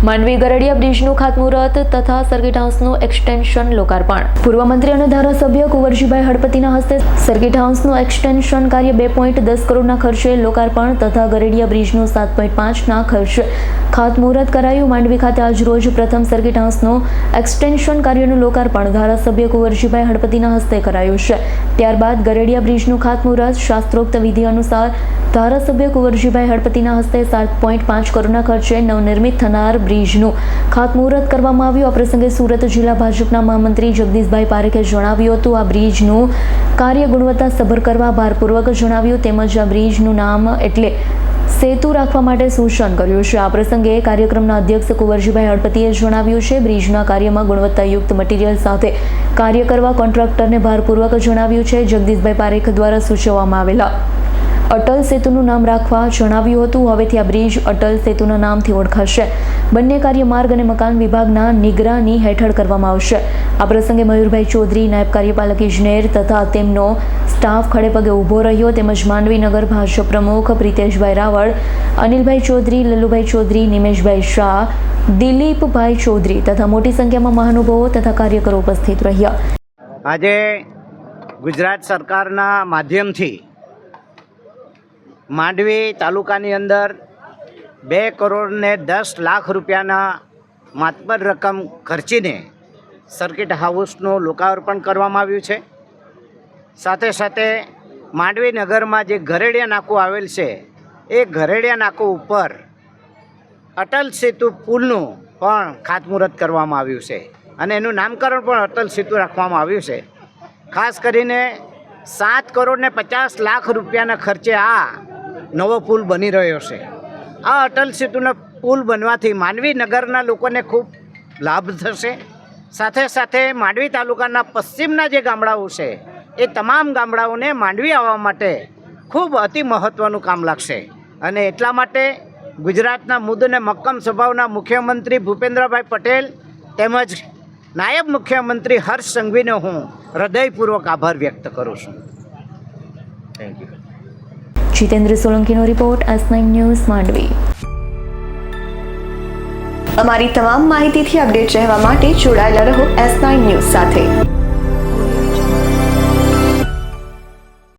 માંડવી ગરડિયા બ્રિજનું ખાતમુહૂર્ત તથા circuit હાઉસનું extension લોકાર્પણ. પૂર્વ મંત્રી અને ધારાસભ્ય કુંવરજીભાઈ હળપતિના હસ્તે સર્કિટ હાઉસનું એક્સટેન્શન કાર્ય 2.10 કરોડના ખર્ચે લોકાર્પણ તથા ગરડિયા બ્રિજનું 7.5ના ખર્ચે ખાતમુહૂર્ત કરાયું. માંડવી ખાતે આજરોજ પ્રથમ સર્કિટ હાઉસનું એક્સટેન્શન કાર્યનું લોકાર્પણ ધારાસભ્ય કુંવરજીભાઈ હળપતિના હસ્તે કરાયું છે. ત્યારબાદ ગરડિયા બ્રિજનું ખાતમુહૂર્ત શાસ્ત્રોક્ત વિધિ અનુસાર ધારાસભ્ય કુંવરજીભાઈ હળપતિના હસ્તે 7.5 કરોડના ખર્ચે નવનિર્મિત થનાર બ્રિજનું ખાતમુહૂર્ત કરવામાં આવ્યું. આ પ્રસંગે સુરત જિલ્લા ભાજપના મહામંત્રી જગદીશભાઈ પારેખે જણાવ્યું હતું આ બ્રિજનું કાર્ય ગુણવત્તાસભર કરવા ભારપૂર્વક જણાવ્યું. તેમજ આ બ્રિજનું નામ એટલે સેતુ રાખવા માટે સૂચન કર્યું છે. આ પ્રસંગે કાર્યક્રમના અધ્યક્ષ કુંવરજીભાઈ હળપતિએ જણાવ્યું છે બ્રિજના કાર્યમાં ગુણવત્તાયુક્ત મટીરીયલ સાથે કાર્ય કરવા કોન્ટ્રાક્ટરને ભારપૂર્વક જણાવ્યું છે. જગદીશભાઈ પારેખ દ્વારા સૂચવવામાં આવેલા અટલ સેતુનું નામ રાખવા જણાવ્યું હતું. હવેથી આ બ્રિજ અટલ સેતુના નામથી ઓળખાશે. બંને કાર્ય માર્ગ અને મકાન વિભાગના નિગરાની હેઠળ કરવામાં આવશે. આ પ્રસંગે મયુરભાઈ ચૌધરી નાયબ કાર્યપાલક ઇજનેર તથા તેમનો સ્ટાફ ખડેપગે ઊભો રહ્યો. તેમજ માંડવી નગર ભાજપ પ્રમુખ પ્રિતેશભાઈ રાવળ, અનિલભાઈ ચૌધરી, લલ્લુભાઈ ચૌધરી, નિમેશભાઈ શાહ, દિલીપભાઈ ચૌધરી તથા મોટી સંખ્યામાં મહાનુભાવો તથા કાર્યકરો ઉપસ્થિત રહ્યા. આજે ગુજરાત સરકારના માધ્યમથી માંડવી તાલુકાની અંદર 2,10,00,000 રૂપિયાના માતબર રકમ ખર્ચીને સર્કિટ હાઉસનું લોકાર્પણ કરવામાં આવ્યું છે. સાથે સાથે માંડવી નગરમાં જે ગરેડિયા નાકું આવેલ છે એ ગરેડિયા નાકું ઉપર અટલ સેતુ પુલનું પણ ખાતમુહૂર્ત કરવામાં આવ્યું છે અને એનું નામકરણ પણ અટલ સેતુ રાખવામાં આવ્યું છે. ખાસ કરીને 7,50,00,000 રૂપિયાના ખર્ચે આ નવો પુલ બની રહ્યો છે. આ અટલ સેતુનો પુલ બનવાથી માંડવી નગરના લોકોને ખૂબ લાભ થશે. સાથે સાથે માંડવી તાલુકાના પશ્ચિમના જે ગામડાઓ છે એ તમામ ગામડાઓને માંડવી આવવા માટે ખૂબ અતિ મહત્ત્વનું કામ લાગશે. અને એટલા માટે ગુજરાતના મુદ્દ અને મક્કમ સ્વભાવના મુખ્યમંત્રી ભૂપેન્દ્રભાઈ પટેલ તેમજ નાયબ મુખ્યમંત્રી હર્ષ સંઘવીને હું હૃદયપૂર્વક આભાર વ્યક્ત કરું છું. Thank you. જીતેન્દ્ર સોલંકીનો રિપોર્ટ, S9 ન્યૂઝ, માંડવી. અમારી તમામ માહિતીથી અપડેટ રહેવા માટે જોડાયેલા રહો S9 ન્યૂઝ સાથે.